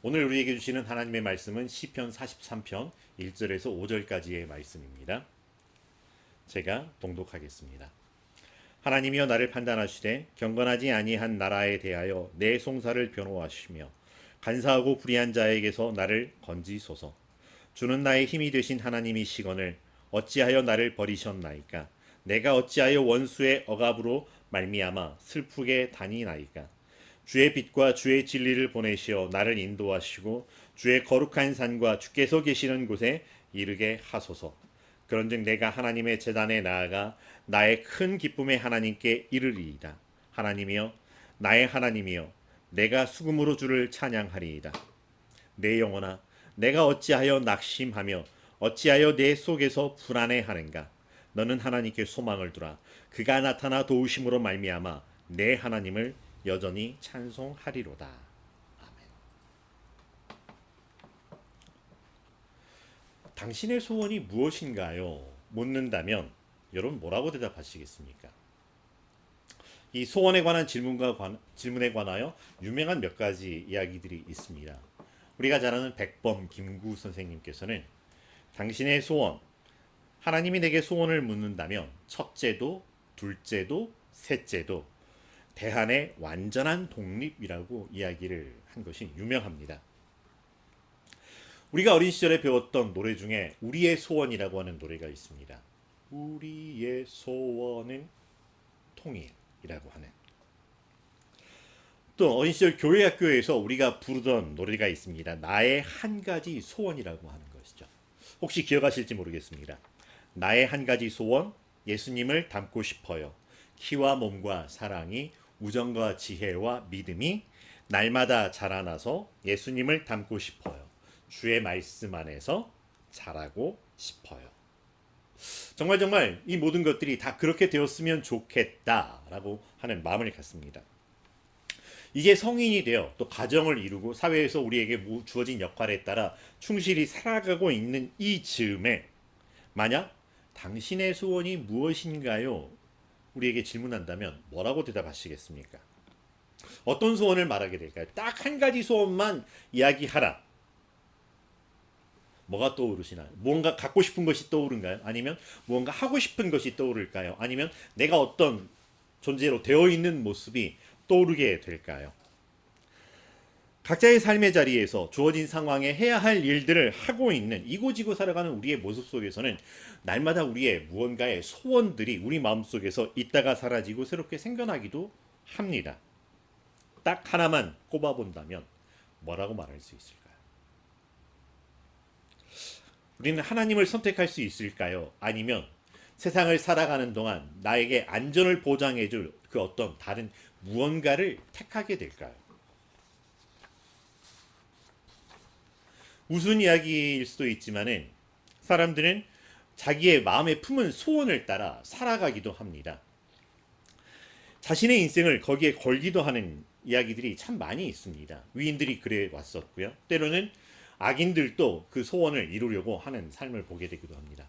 오늘 우리에게 주시는 하나님의 말씀은 시편 43편 1절에서 5절까지의 말씀입니다. 제가 봉독하겠습니다. 하나님이여 나를 판단하시되 경건하지 아니한 나라에 대하여 내 송사를 변호하시며 간사하고 불의한 자에게서 나를 건지소서. 주는 나의 힘이 되신 하나님이시거늘 어찌하여 나를 버리셨나이까. 내가 어찌하여 원수의 억압으로 말미암아 슬프게 다니나이까. 주의 빛과 주의 진리를 보내시어 나를 인도하시고 주의 거룩한 산과 주께서 계시는 곳에 이르게 하소서. 그런즉 내가 하나님의 제단에 나아가 나의 큰 기쁨의 하나님께 이르리이다. 하나님이여 나의 하나님이여 내가 수금으로 주를 찬양하리이다. 내 영혼아 내가 어찌하여 낙심하며 어찌하여 내 속에서 불안해하는가. 너는 하나님께 소망을 두라. 그가 나타나 도우심으로 말미암아 내 하나님을 여전히 찬송하리로다. 아멘. 당신의 소원이 무엇인가요? 묻는다면 여러분 뭐라고 대답하시겠습니까? 이 소원에 관한 질문에 관하여 유명한 몇 가지 이야기들이 있습니다. 우리가 잘 아는 백범 김구 선생님께서는 당신의 소원, 하나님이 내게 소원을 묻는다면 첫째도 둘째도 셋째도 대한의 완전한 독립이라고 이야기를 한 것이 유명합니다. 우리가 어린 시절에 배웠던 노래 중에 우리의 소원이라고 하는 노래가 있습니다. 우리의 소원은 통일이라고 하는. 또 어린 시절 교회 학교에서 우리가 부르던 노래가 있습니다. 나의 한 가지 소원이라고 하는 것이죠. 혹시 기억하실지 모르겠습니다. 나의 한 가지 소원, 예수님을 닮고 싶어요. 키와 몸과 사랑이 우정과 지혜와 믿음이 날마다 자라나서 예수님을 닮고 싶어요. 주의 말씀 안에서 자라고 싶어요. 정말 이 모든 것들이 다 그렇게 되었으면 좋겠다라고 하는 마음을 갖습니다. 이제 성인이 되어 또 가정을 이루고 사회에서 우리에게 주어진 역할에 따라 충실히 살아가고 있는 이 즈음에 만약 당신의 소원이 무엇인가요? 우리에게 질문한다면 뭐라고 대답하시겠습니까? 어떤 소원을 말하게 될까요? 딱 한 가지 소원만 이야기하라. 뭐가 떠오르시나요? 무언가 갖고 싶은 것이 떠오른가요? 아니면 무언가 하고 싶은 것이 떠오를까요? 아니면 내가 어떤 존재로 되어 있는 모습이 떠오르게 될까요? 각자의 삶의 자리에서 주어진 상황에 해야 할 일들을 하고 있는 이고지고 살아가는 우리의 모습 속에서는 날마다 우리의 무언가의 소원들이 우리 마음속에서 있다가 사라지고 새롭게 생겨나기도 합니다. 딱 하나만 꼽아본다면 뭐라고 말할 수 있을까요? 우리는 하나님을 선택할 수 있을까요? 아니면 세상을 살아가는 동안 나에게 안전을 보장해줄 그 어떤 다른 무언가를 택하게 될까요? 우스운 이야기일 수도 있지만은 사람들은 자기의 마음에 품은 소원을 따라 살아가기도 합니다. 자신의 인생을 거기에 걸기도 하는 이야기들이 참 많이 있습니다. 위인들이 그래 왔었고요. 때로는 악인들도 그 소원을 이루려고 하는 삶을 보게 되기도 합니다.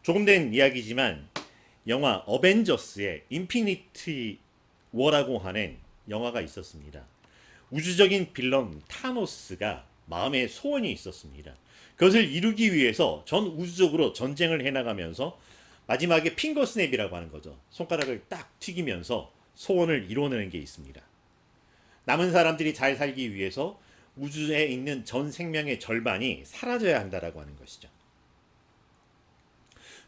조금 된 이야기지만 영화 어벤져스의 인피니티 워라고 하는 영화가 있었습니다. 우주적인 빌런 타노스가 마음에 소원이 있었습니다. 그것을 이루기 위해서 전 우주적으로 전쟁을 해나가면서 마지막에 핑거 스냅이라고 하는 거죠. 손가락을 딱 튀기면서 소원을 이뤄내는 게 있습니다. 남은 사람들이 잘 살기 위해서 우주에 있는 전 생명의 절반이 사라져야 한다라고 하는 것이죠.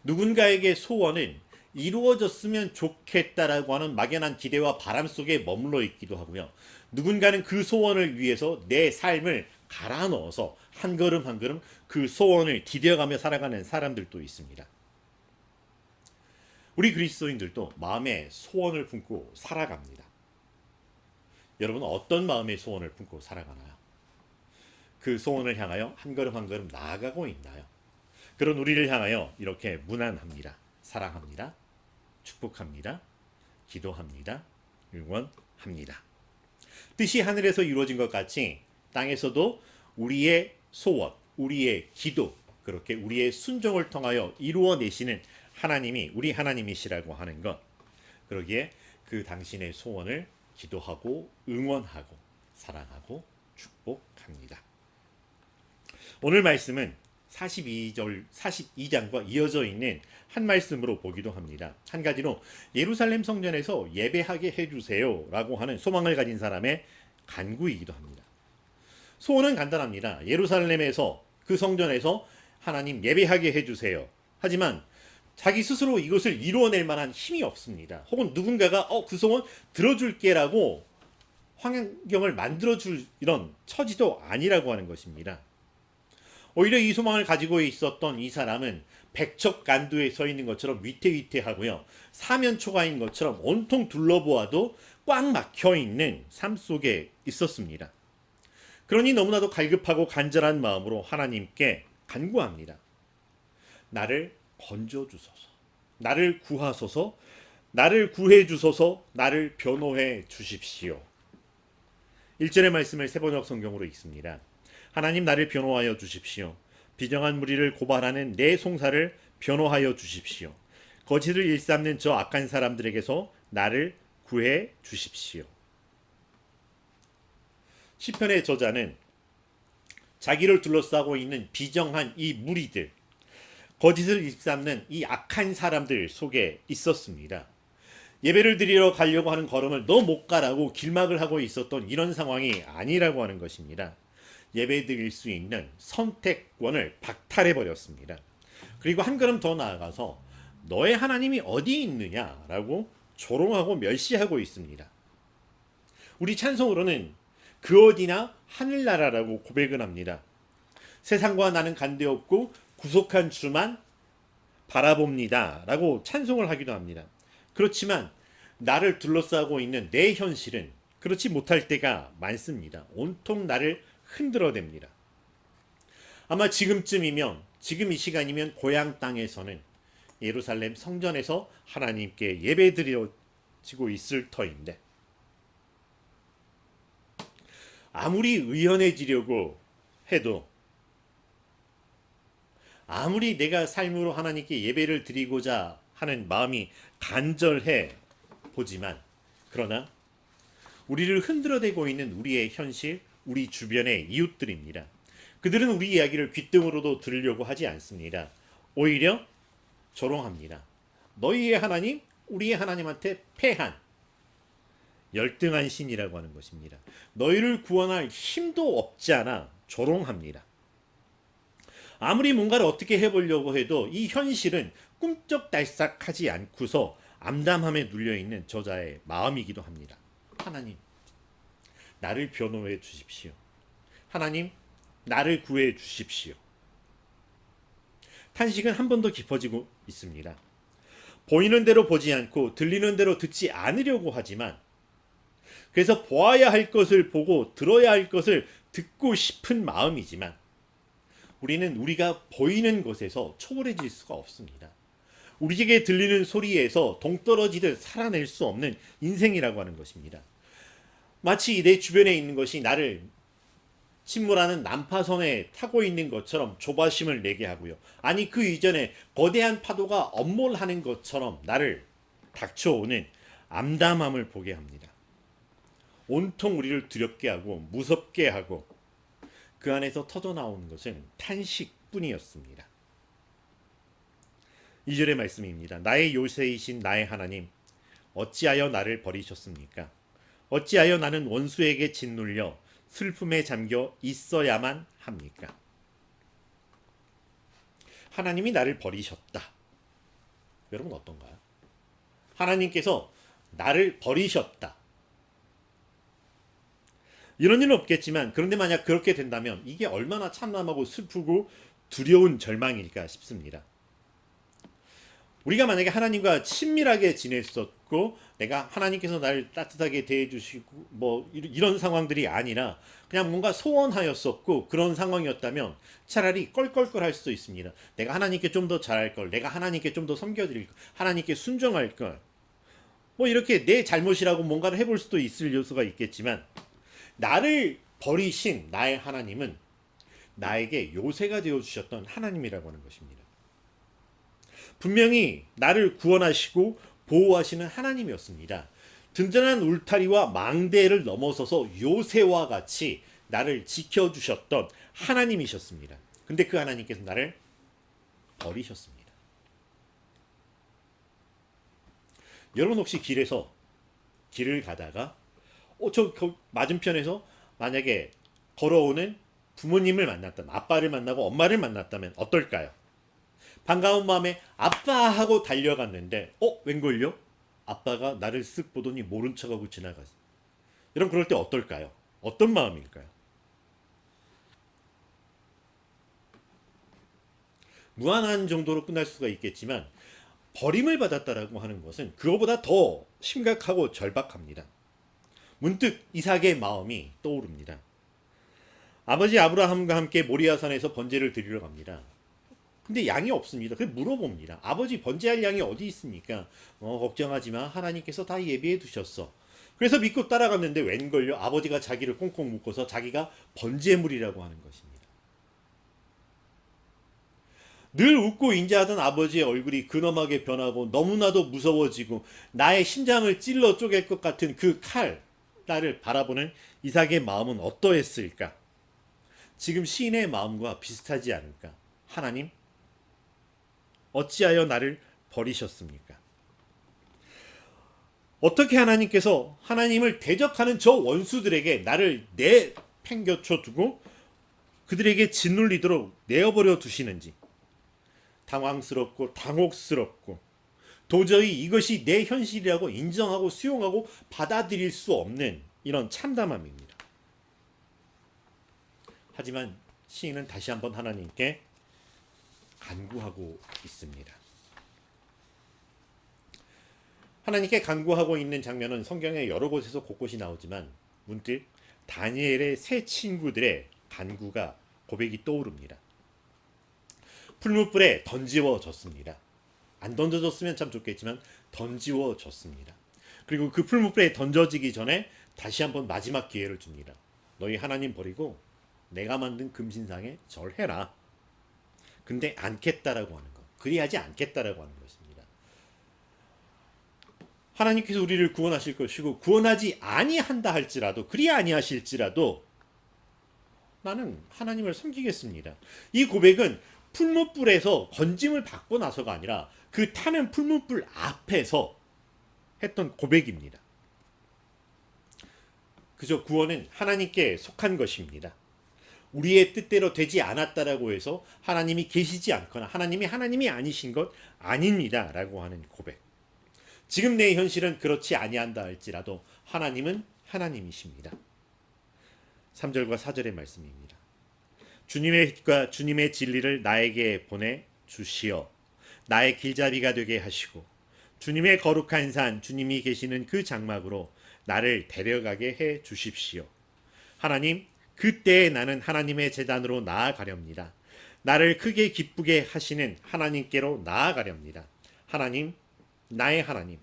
누군가에게 소원은 이루어졌으면 좋겠다라고 하는 막연한 기대와 바람 속에 머물러 있기도 하고요. 누군가는 그 소원을 위해서 내 삶을 갈아 넣어서 한 걸음 한 걸음 그 소원을 디뎌가며 살아가는 사람들도 있습니다. 우리 그리스도인들도 마음에 소원을 품고 살아갑니다. 여러분은 어떤 마음의 소원을 품고 살아가나요? 그 소원을 향하여 한 걸음 한 걸음 나아가고 있나요? 그런 우리를 향하여 이렇게 문안합니다. 사랑합니다. 축복합니다. 기도합니다. 응원합니다. 뜻이 하늘에서 이루어진 것 같이 땅에서도 우리의 소원, 우리의 기도, 그렇게 우리의 순종을 통하여 이루어내시는 하나님이 우리 하나님이시라고 하는 것. 그러기에 그 당신의 소원을 기도하고 응원하고 사랑하고 축복합니다. 오늘 말씀은 42장과 이어져 있는 한 말씀으로 보기도 합니다. 한 가지로 예루살렘 성전에서 예배하게 해주세요 라고 하는 소망을 가진 사람의 간구이기도 합니다. 소원은 간단합니다. 예루살렘에서 그 성전에서 하나님 예배하게 해주세요. 하지만 자기 스스로 이것을 이루어낼 만한 힘이 없습니다. 혹은 누군가가 그 소원 들어줄게라고 환경을 만들어줄 이런 처지도 아니라고 하는 것입니다. 오히려 이 소망을 가지고 있었던 이 사람은 백척간두에 서 있는 것처럼 위태위태하고요. 사면초가인 것처럼 온통 둘러보아도 꽉 막혀 있는 삶 속에 있었습니다. 그러니 너무나도 갈급하고 간절한 마음으로 하나님께 간구합니다. 나를 건져주소서, 나를 구하소서, 나를 구해주소서, 나를 변호해 주십시오. 1절의 말씀을 세번역 성경으로 읽습니다. 하나님 나를 변호하여 주십시오. 비정한 무리를 고발하는 내 송사를 변호하여 주십시오. 거짓을 일삼는 저 악한 사람들에게서 나를 구해 주십시오. 시편의 저자는 자기를 둘러싸고 있는 비정한 이 무리들, 거짓을 일삼는 이 악한 사람들 속에 있었습니다. 예배를 드리러 가려고 하는 걸음을 너 못 가라고 길막을 하고 있었던 이런 상황이 아니라고 하는 것입니다. 예배 드릴 수 있는 선택권을 박탈해버렸습니다. 그리고 한 걸음 더 나아가서 너의 하나님이 어디 있느냐라고 조롱하고 멸시하고 있습니다. 우리 찬송으로는 그 어디나 하늘나라라고 고백을 합니다. 세상과 나는 관계없고 구속한 주만 바라봅니다 라고 찬송을 하기도 합니다. 그렇지만 나를 둘러싸고 있는 내 현실은 그렇지 못할 때가 많습니다. 온통 나를 흔들어댑니다. 아마 지금쯤이면, 지금 이 시간이면 고향 땅에서는 예루살렘 성전에서 하나님께 예배드려지고 있을 터인데, 아무리 의연해지려고 해도, 아무리 내가 삶으로 하나님께 예배를 드리고자 하는 마음이 간절해 보지만, 그러나 우리를 흔들어대고 있는 우리의 현실, 우리 주변의 이웃들입니다. 그들은 우리 이야기를 귓등으로도 들으려고 하지 않습니다. 오히려 조롱합니다. 너희의 하나님, 우리의 하나님한테 패한 열등한 신이라고 하는 것입니다. 너희를 구원할 힘도 없지 않아 조롱합니다. 아무리 뭔가를 어떻게 해보려고 해도 이 현실은 꿈쩍달싹하지 않고서 암담함에 눌려있는 저자의 마음이기도 합니다. 하나님, 나를 변호해 주십시오. 하나님, 나를 구해 주십시오. 탄식은 한 번 더 깊어지고 있습니다. 보이는 대로 보지 않고 들리는 대로 듣지 않으려고 하지만, 그래서 보아야 할 것을 보고 들어야 할 것을 듣고 싶은 마음이지만, 우리는 우리가 보이는 것에서 초월해질 수가 없습니다. 우리에게 들리는 소리에서 동떨어지듯 살아낼 수 없는 인생이라고 하는 것입니다. 마치 내 주변에 있는 것이 나를 침몰하는 난파선에 타고 있는 것처럼 조바심을 내게 하고요. 아니 그 이전에 거대한 파도가 엄몰하는 것처럼 나를 닥쳐오는 암담함을 보게 합니다. 온통 우리를 두렵게 하고 무섭게 하고 그 안에서 터져나오는 것은 탄식뿐이었습니다. 2절의 말씀입니다. 나의 요새이신 나의 하나님, 어찌하여 나를 버리셨습니까? 어찌하여 나는 원수에게 짓눌려 슬픔에 잠겨 있어야만 합니까? 하나님이 나를 버리셨다. 여러분 어떤가요? 하나님께서 나를 버리셨다. 이런 일은 없겠지만, 그런데 만약 그렇게 된다면 이게 얼마나 참담하고 슬프고 두려운 절망일까 싶습니다. 우리가 만약에 하나님과 친밀하게 지냈었고 내가 하나님께서 나를 따뜻하게 대해주시고 뭐 이런 상황들이 아니라 그냥 뭔가 소원하였었고 그런 상황이었다면 차라리 껄껄껄할 수도 있습니다. 내가 하나님께 좀 더 잘할 걸, 내가 하나님께 좀 더 섬겨드릴 걸, 하나님께 순종할 걸, 뭐 이렇게 내 잘못이라고 뭔가를 해볼 수도 있을 요소가 있겠지만, 나를 버리신 나의 하나님은 나에게 요새가 되어주셨던 하나님이라고 하는 것입니다. 분명히 나를 구원하시고 보호하시는 하나님이었습니다. 든든한 울타리와 망대를 넘어서서 요새와 같이 나를 지켜주셨던 하나님이셨습니다. 근데 그 하나님께서 나를 버리셨습니다. 여러분 혹시 길을 가다가 저 맞은편에서 만약에 걸어오는 부모님을 만났다면, 아빠를 만나고 엄마를 만났다면 어떨까요? 반가운 마음에 아빠 하고 달려갔는데 웬걸요? 아빠가 나를 쓱 보더니 모른 척하고 지나갔어. 여러분 그럴 때 어떨까요? 어떤 마음일까요? 무한한 정도로 끝날 수가 있겠지만 버림을 받았다라고 하는 것은 그거보다 더 심각하고 절박합니다. 문득 이삭의 마음이 떠오릅니다. 아버지 아브라함과 함께 모리아산에서 번제를 드리러 갑니다. 근데 양이 없습니다. 그래서 물어봅니다. 아버지 번제할 양이 어디 있습니까? 걱정하지 마. 하나님께서 다 예비해 두셨어. 그래서 믿고 따라갔는데 웬걸요? 아버지가 자기를 꽁꽁 묶어서 자기가 번제물이라고 하는 것입니다. 늘 웃고 인자하던 아버지의 얼굴이 근엄하게 변하고 너무나도 무서워지고 나의 심장을 찔러 쪼갤 것 같은 그 칼, 나를 바라보는 이삭의 마음은 어떠했을까? 지금 시인의 마음과 비슷하지 않을까? 하나님, 어찌하여 나를 버리셨습니까? 어떻게 하나님께서 하나님을 대적하는 저 원수들에게 나를 내팽겨쳐 두고 그들에게 짓눌리도록 내어버려 두시는지 당황스럽고 당혹스럽고 도저히 이것이 내 현실이라고 인정하고 수용하고 받아들일 수 없는 이런 참담함입니다. 하지만 시인은 다시 한번 하나님께 간구하고 있습니다. 하나님께 간구하고 있는 장면은 성경의 여러 곳에서 곳곳이 나오지만 문득 다니엘의 세 친구들의 간구가 고백이 떠오릅니다. 풀무불에 던지워졌습니다. 안 던져졌으면 참 좋겠지만 던지워졌습니다. 그리고 그 풀무불에 던져지기 전에 다시 한번 마지막 기회를 줍니다. 너희 하나님 버리고 내가 만든 금신상에 절해라. 근데 않겠다라고 하는 것, 그리하지 않겠다라고 하는 것입니다. 하나님께서 우리를 구원하실 것이고 구원하지 아니한다 할지라도, 그리 아니하실지라도 나는 하나님을 섬기겠습니다. 이 고백은 풀무불에서 건짐을 받고 나서가 아니라 그 타는 풀무불 앞에서 했던 고백입니다. 그저 구원은 하나님께 속한 것입니다. 우리의 뜻대로 되지 않았다라고 해서 하나님이 계시지 않거나 하나님이 아니신 것 아닙니다 라고 하는 고백. 지금 내 현실은 그렇지 아니한다 할지라도 하나님은 하나님이십니다. 3절과 4절의 말씀입니다. 주님의 빛과 주님의 진리를 나에게 보내 주시어 나의 길잡이가 되게 하시고 주님의 거룩한 산 주님이 계시는 그 장막으로 나를 데려가게 해 주십시오. 하나님, 그때에 나는 하나님의 제단으로 나아가렵니다. 나를 크게 기쁘게 하시는 하나님께로 나아가렵니다. 하나님, 나의 하나님,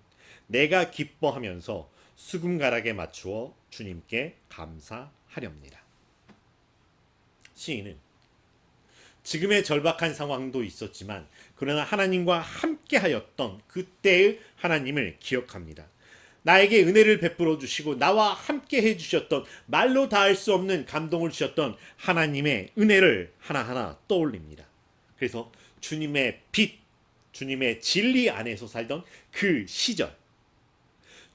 내가 기뻐하면서 수금가락에 맞추어 주님께 감사하렵니다. 시인은 지금의 절박한 상황도 있었지만 그러나 하나님과 함께하였던 그때의 하나님을 기억합니다. 나에게 은혜를 베풀어 주시고 나와 함께 해주셨던, 말로 다할 수 없는 감동을 주셨던 하나님의 은혜를 하나하나 떠올립니다. 그래서 주님의 빛, 주님의 진리 안에서 살던 그 시절,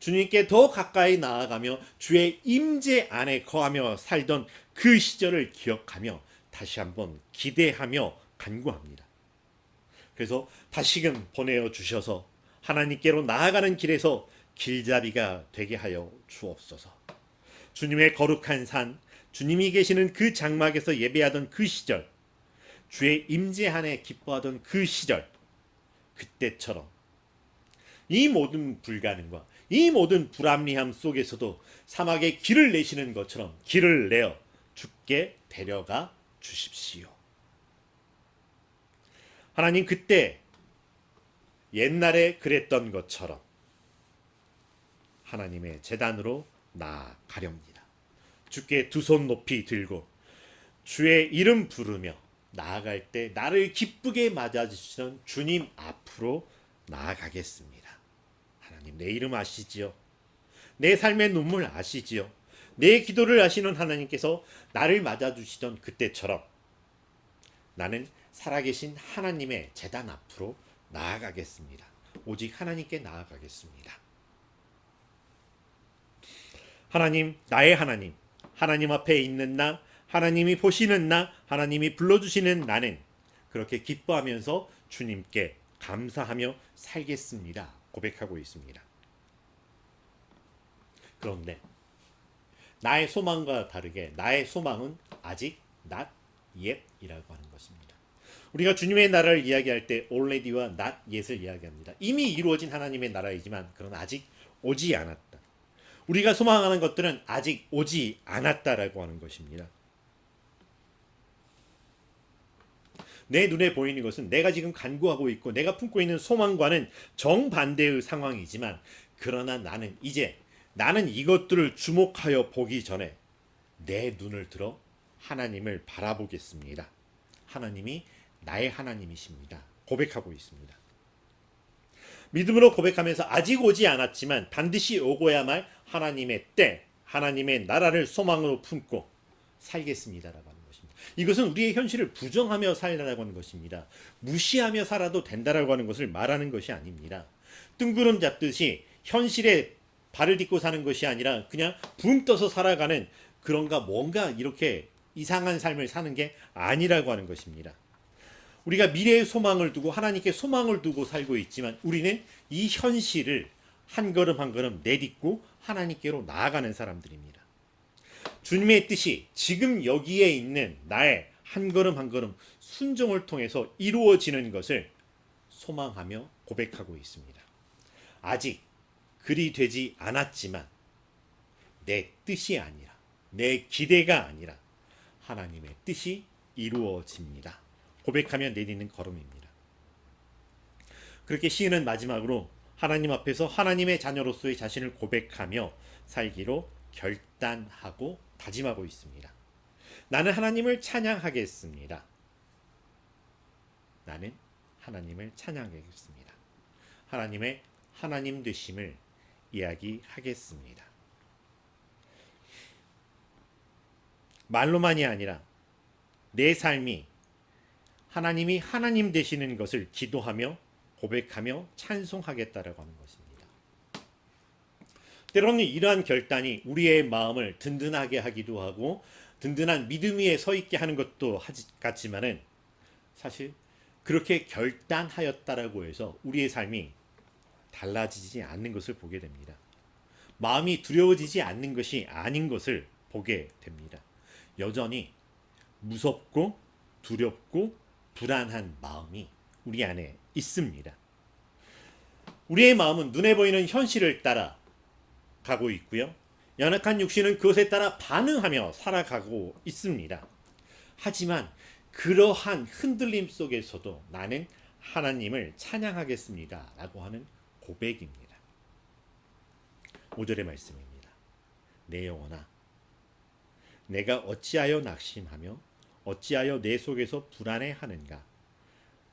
주님께 더 가까이 나아가며 주의 임재 안에 거하며 살던 그 시절을 기억하며 다시 한번 기대하며 간구합니다. 그래서 다시금 보내어 주셔서 하나님께로 나아가는 길에서 길잡이가 되게 하여 주옵소서. 주님의 거룩한 산, 주님이 계시는 그 장막에서 예배하던 그 시절, 주의 임재 안에 기뻐하던 그 시절, 그때처럼 이 모든 불가능과 이 모든 불합리함 속에서도 사막에 길을 내시는 것처럼 길을 내어 주께 데려가 주십시오. 하나님, 그때 옛날에 그랬던 것처럼 하나님의 제단으로 나아가렵니다. 주께 두 손 높이 들고 주의 이름 부르며 나아갈 때 나를 기쁘게 맞아주시는 주님 앞으로 나아가겠습니다. 하나님, 내 이름 아시지요? 내 삶의 눈물 아시지요? 내 기도를 아시는 하나님께서 나를 맞아주시던 그때처럼 나는 살아계신 하나님의 제단 앞으로 나아가겠습니다. 오직 하나님께 나아가겠습니다. 하나님, 나의 하나님, 하나님 앞에 있는 나, 하나님이 보시는 나, 하나님이 불러주시는 나는 그렇게 기뻐하면서 주님께 감사하며 살겠습니다. 고백하고 있습니다. 그런데 나의 소망과 다르게 나의 소망은 아직 not yet 이라고 하는 것입니다. 우리가 주님의 나라를 이야기할 때 already와 not yet을 이야기합니다. 이미 이루어진 하나님의 나라이지만 그건 아직 오지 않았다. 우리가 소망하는 것들은 아직 오지 않았다라고 하는 것입니다. 내 눈에 보이는 것은 내가 지금 간구하고 있고 내가 품고 있는 소망과는 정반대의 상황이지만 그러나 나는 이것들을 주목하여 보기 전에 내 눈을 들어 하나님을 바라보겠습니다. 하나님이 나의 하나님이십니다. 고백하고 있습니다. 믿음으로 고백하면서 아직 오지 않았지만 반드시 오고야 말 하나님의 때, 하나님의 나라를 소망으로 품고 살겠습니다라고 하는 것입니다. 이것은 우리의 현실을 부정하며 살라고 하는 것입니다. 무시하며 살아도 된다라고 하는 것을 말하는 것이 아닙니다. 뜬구름 잡듯이 현실에 발을 딛고 사는 것이 아니라 그냥 붕 떠서 살아가는 그런가 뭔가 이렇게 이상한 삶을 사는 게 아니라고 하는 것입니다. 우리가 미래의 소망을 두고 하나님께 소망을 두고 살고 있지만 우리는 이 현실을 한 걸음 한 걸음 내딛고 하나님께로 나아가는 사람들입니다. 주님의 뜻이 지금 여기에 있는 나의 한 걸음 한 걸음 순종을 통해서 이루어지는 것을 소망하며 고백하고 있습니다. 아직 그리 되지 않았지만 내 뜻이 아니라 내 기대가 아니라 하나님의 뜻이 이루어집니다. 고백하며 내딛는 걸음입니다. 그렇게 시인은 마지막으로 하나님 앞에서 하나님의 자녀로서의 자신을 고백하며 살기로 결단하고 다짐하고 있습니다. 나는 하나님을 찬양하겠습니다. 나는 하나님을 찬양하겠습니다. 하나님의 하나님 되심을 이야기하겠습니다. 말로만이 아니라 내 삶이 하나님이 하나님 되시는 것을 기도하며 고백하며 찬송하겠다라고 하는 것입니다. 때로는 이러한 결단이 우리의 마음을 든든하게 하기도 하고 든든한 믿음 위에 서 있게 하는 것도 같지만은 사실 그렇게 결단하였다라고 해서 우리의 삶이 달라지지 않는 것을 보게 됩니다. 마음이 두려워지지 않는 것이 아닌 것을 보게 됩니다. 여전히 무섭고 두렵고 불안한 마음이 우리 안에 있습니다. 우리의 마음은 눈에 보이는 현실을 따라 가고 있고요. 연약한 육신은 그것에 따라 반응하며 살아가고 있습니다. 하지만 그러한 흔들림 속에서도 나는 하나님을 찬양하겠습니다 라고 하는 고백입니다. 5절의 말씀입니다. 내 영혼아 내가 어찌하여 낙심하며 어찌하여 내 속에서 불안해하는가.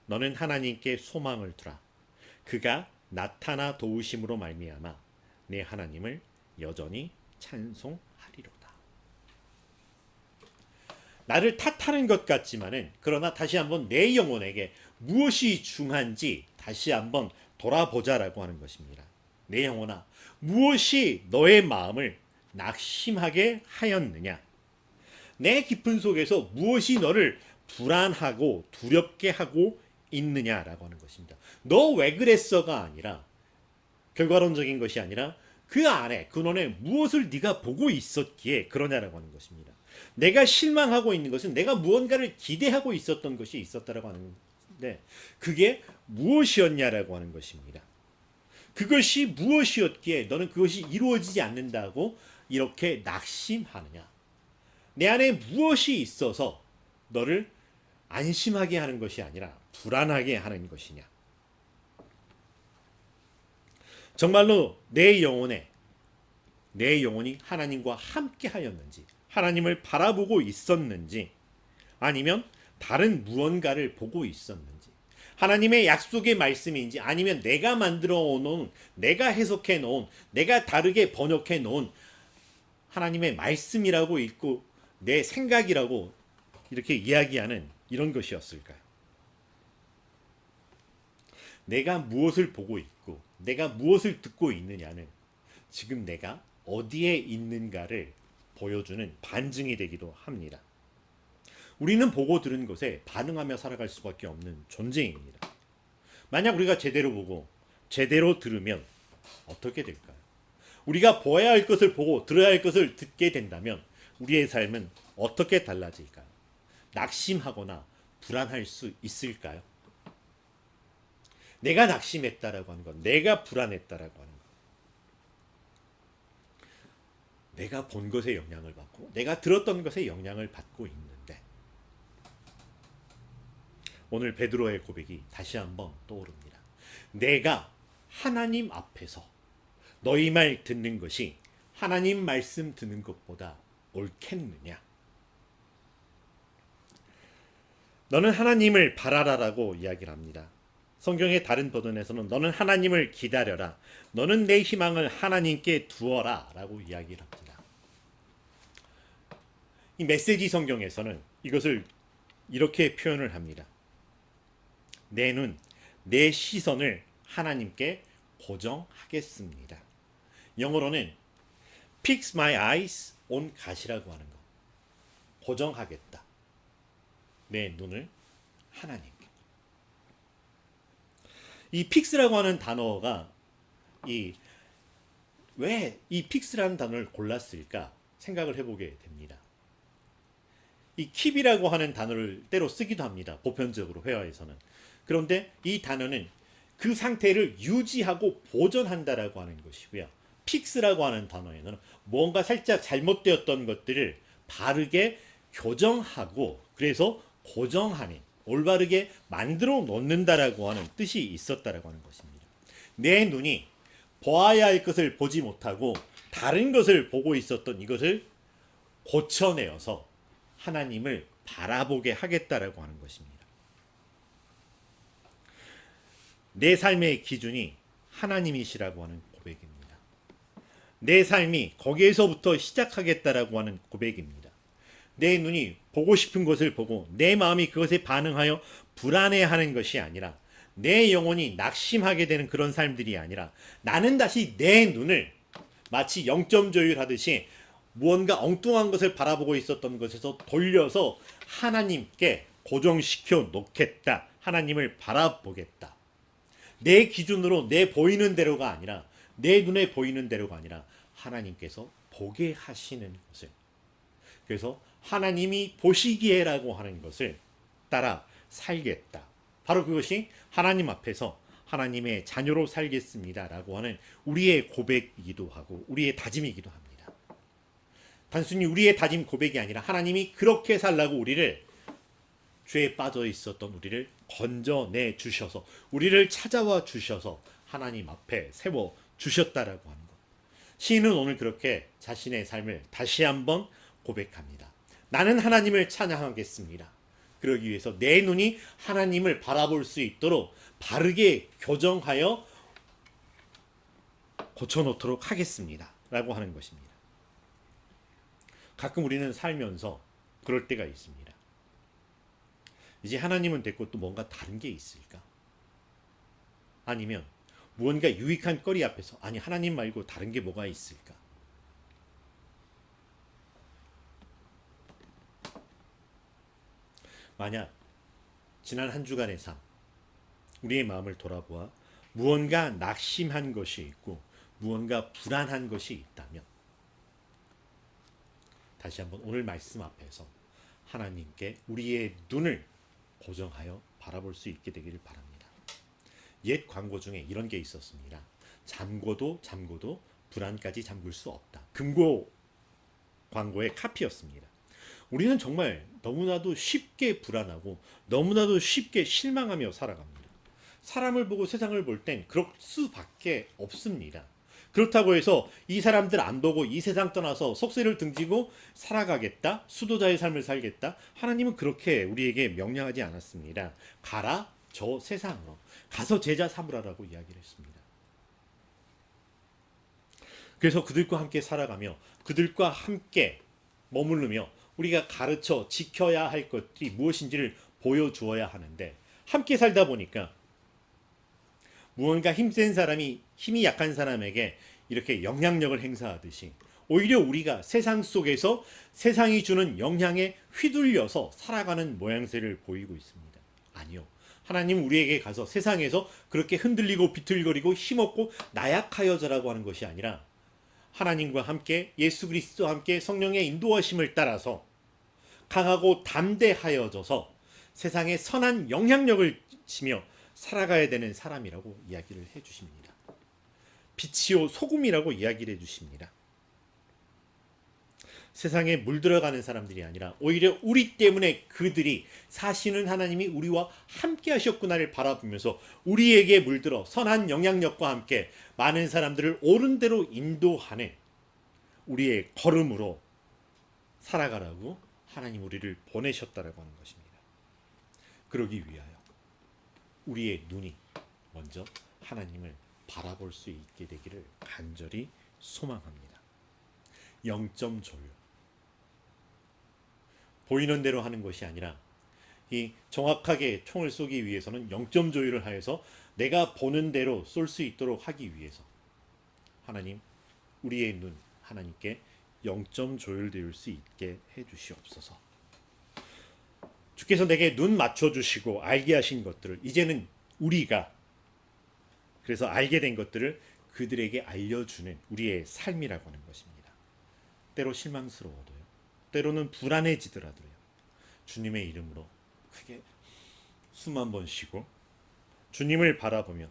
너는 하나님께 소망을 두라. 그가 나타나 도우심으로 말미암아 내 하나님을 여전히 찬송하리로다. 나를 탓하는 것 같지만은 그러나 다시 한번 내 영혼에게 무엇이 중한지 다시 한번 돌아보자라고 하는 것입니다. 내 영혼아 무엇이 너의 마음을 낙심하게 하였느냐. 내 깊은 속에서 무엇이 너를 불안하고 두렵게 하고 있느냐라고 하는 것입니다. 너 왜 그랬어가 아니라 결과론적인 것이 아니라 그 안에 근원에 무엇을 네가 보고 있었기에 그러냐라고 하는 것입니다. 내가 실망하고 있는 것은 내가 무언가를 기대하고 있었던 것이 있었다라고 하는데 그게 무엇이었냐라고 하는 것입니다. 그것이 무엇이었기에 너는 그것이 이루어지지 않는다고 이렇게 낙심하느냐. 내 안에 무엇이 있어서 너를 안심하게 하는 것이 아니라 불안하게 하는 것이냐. 정말로 내 영혼이 하나님과 함께 하였는지 하나님을 바라보고 있었는지 아니면 다른 무언가를 보고 있었는지 하나님의 약속의 말씀인지 아니면 내가 만들어 놓은 내가 해석해 놓은 내가 다르게 번역해 놓은 하나님의 말씀이라고 읽고 내 생각이라고 이렇게 이야기하는 이런 것이었을까요? 내가 무엇을 보고 있고 내가 무엇을 듣고 있느냐는 지금 내가 어디에 있는가를 보여주는 반증이 되기도 합니다. 우리는 보고 들은 것에 반응하며 살아갈 수밖에 없는 존재입니다. 만약 우리가 제대로 보고 제대로 들으면 어떻게 될까요? 우리가 보아야 할 것을 보고 들어야 할 것을 듣게 된다면 우리의 삶은 어떻게 달라질까요? 낙심하거나 불안할 수 있을까요? 내가 낙심했다라고 하는 것, 내가 불안했다라고 하는 것, 내가 본 것에 영향을 받고 내가 들었던 것에 영향을 받고 있는데 오늘 베드로의 고백이 다시 한번 떠오릅니다. 내가 하나님 앞에서 너희 말 듣는 것이 하나님 말씀 듣는 것보다 옳겠느냐? 너는 하나님을 바라라라고 이야기를 합니다. 성경의 다른 버전에서는 너는 하나님을 기다려라. 너는 내 희망을 하나님께 두어라 라고 이야기를 합니다. 이 메시지 성경에서는 이것을 이렇게 표현을 합니다. 내 눈, 내 시선을 하나님께 고정하겠습니다. 영어로는 fix my eyes on God이라고 하는 것. 고정하겠다. 내 눈을 하나님께. 이 fix라고 하는 단어가 왜 이 fix라는 단어를 골랐을까 생각을 해보게 됩니다. 이 keep이라고 하는 단어를 때로 쓰기도 합니다. 보편적으로 회화에서는. 그런데 이 단어는 그 상태를 유지하고 보존한다라고 하는 것이고요. fix라고 하는 단어에는 뭔가 살짝 잘못되었던 것들을 바르게 교정하고 그래서 고정하는 올바르게 만들어 놓는다라고 하는 뜻이 있었다라고 하는 것입니다. 내 눈이 보아야 할 것을 보지 못하고 다른 것을 보고 있었던 이것을 고쳐내어서 하나님을 바라보게 하겠다라고 하는 것입니다. 내 삶의 기준이 하나님이시라고 하는 고백입니다. 내 삶이 거기에서부터 시작하겠다라고 하는 고백입니다. 내 눈이 보고 싶은 것을 보고 내 마음이 그것에 반응하여 불안해하는 것이 아니라 내 영혼이 낙심하게 되는 그런 삶들이 아니라 나는 다시 내 눈을 마치 0점 조율하듯이 무언가 엉뚱한 것을 바라보고 있었던 것에서 돌려서 하나님께 고정시켜 놓겠다. 하나님을 바라보겠다. 내 기준으로 내 보이는 대로가 아니라 내 눈에 보이는 대로가 아니라 하나님께서 보게 하시는 것을 그래서 하나님이 보시기에라고 하는 것을 따라 살겠다. 바로 그것이 하나님 앞에서 하나님의 자녀로 살겠습니다라고 하는 우리의 고백이기도 하고 우리의 다짐이기도 합니다. 단순히 우리의 다짐 고백이 아니라 하나님이 그렇게 살라고 우리를 죄에 빠져 있었던 우리를 건져내 주셔서 우리를 찾아와 주셔서 하나님 앞에 세워 주셨다라고 하는 것. 시인은 오늘 그렇게 자신의 삶을 다시 한번 고백합니다. 나는 하나님을 찬양하겠습니다. 그러기 위해서 내 눈이 하나님을 바라볼 수 있도록 바르게 교정하여 고쳐놓도록 하겠습니다. 라고 하는 것입니다. 가끔 우리는 살면서 그럴 때가 있습니다. 이제 하나님은 됐고 또 뭔가 다른 게 있을까? 아니면 무언가 유익한 거리 앞에서 아니 하나님 말고 다른 게 뭐가 있을까? 만약 지난 한 주간의 삶 우리의 마음을 돌아보아 무언가 낙심한 것이 있고 무언가 불안한 것이 있다면 다시 한번 오늘 말씀 앞에서 하나님께 우리의 눈을 고정하여 바라볼 수 있게 되기를 바랍니다. 옛 광고 중에 이런 게 있었습니다. 잠궈도 불안까지 잠글 수 없다. 금고 광고의 카피였습니다. 우리는 정말 너무나도 쉽게 불안하고 너무나도 쉽게 실망하며 살아갑니다. 사람을 보고 세상을 볼 땐 그럴 수밖에 없습니다. 그렇다고 해서 이 사람들 안 보고 이 세상 떠나서 속세를 등지고 살아가겠다, 수도자의 삶을 살겠다. 하나님은 그렇게 우리에게 명령하지 않았습니다. 가라 저 세상으로 가서 제자 삼으라라고 이야기를 했습니다. 그래서 그들과 함께 살아가며 그들과 함께 머무르며 우리가 가르쳐 지켜야 할 것들이 무엇인지를 보여주어야 하는데, 함께 살다 보니까 무언가 힘센 사람이 힘이 약한 사람에게 이렇게 영향력을 행사하듯이 오히려 우리가 세상 속에서 세상이 주는 영향에 휘둘려서 살아가는 모양새를 보이고 있습니다. 아니요. 하나님 우리에게 가서 세상에서 그렇게 흔들리고 비틀거리고 힘없고 나약하여져라고 하는 것이 아니라, 하나님과 함께 예수 그리스도와 함께 성령의 인도하심을 따라서 강하고 담대하여져서 세상에 선한 영향력을 치며 살아가야 되는 사람이라고 이야기를 해주십니다. 빛이요 소금이라고 이야기를 해주십니다. 세상에 물들어가는 사람들이 아니라 오히려 우리 때문에 그들이 사시는 하나님이 우리와 함께 하셨구나를 바라보면서 우리에게 물들어 선한 영향력과 함께 많은 사람들을 옳은 대로 인도하는 우리의 걸음으로 살아가라고 하나님 우리를 보내셨다라고 하는 것입니다. 그러기 위하여 우리의 눈이 먼저 하나님을 바라볼 수 있게 되기를 간절히 소망합니다. 0점 조율. 보이는 대로 하는 것이 아니라 이 정확하게 총을 쏘기 위해서는 0점 조율을 하여서 내가 보는 대로 쏠 수 있도록 하기 위해서 하나님 우리의 눈 하나님께 0점 조율될 수 있게 해주시옵소서. 주께서 내게 눈 맞춰주시고 알게 하신 것들을 이제는 우리가 그래서 알게 된 것들을 그들에게 알려주는 우리의 삶이라고 하는 것입니다. 때로 실망스러워도요, 때로는 불안해지더라도요, 주님의 이름으로 크게 숨 한 번 쉬고 주님을 바라보며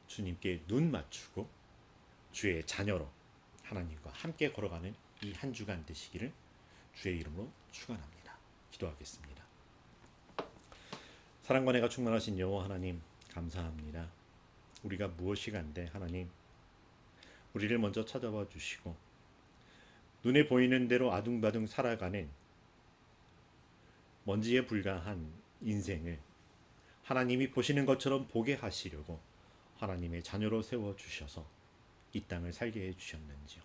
주님께 눈 맞추고 주의 자녀로 하나님과 함께 걸어가는 이 한 주간 되시기를 주의 이름으로 축원합니다. 기도하겠습니다. 사랑과 내가 충만하신 여호와 하나님 감사합니다. 우리가 무엇이 간데 하나님 우리를 먼저 찾아봐 주시고 눈에 보이는 대로 아둥바둥 살아가는 먼지에 불과한 인생을 하나님이 보시는 것처럼 보게 하시려고 하나님의 자녀로 세워주셔서 이 땅을 살게 해주셨는지요.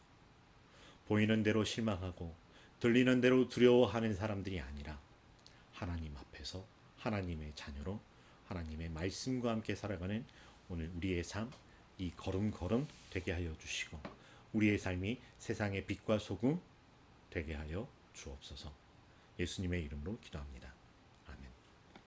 보이는 대로 실망하고 들리는 대로 두려워하는 사람들이 아니라 하나님 앞에서 하나님의 자녀로 하나님의 말씀과 함께 살아가는 오늘 우리의 삶, 이 걸음걸음 되게 하여 주시고 우리의 삶이 세상의 빛과 소금 되게 하여 주옵소서. 예수님의 이름으로 기도합니다.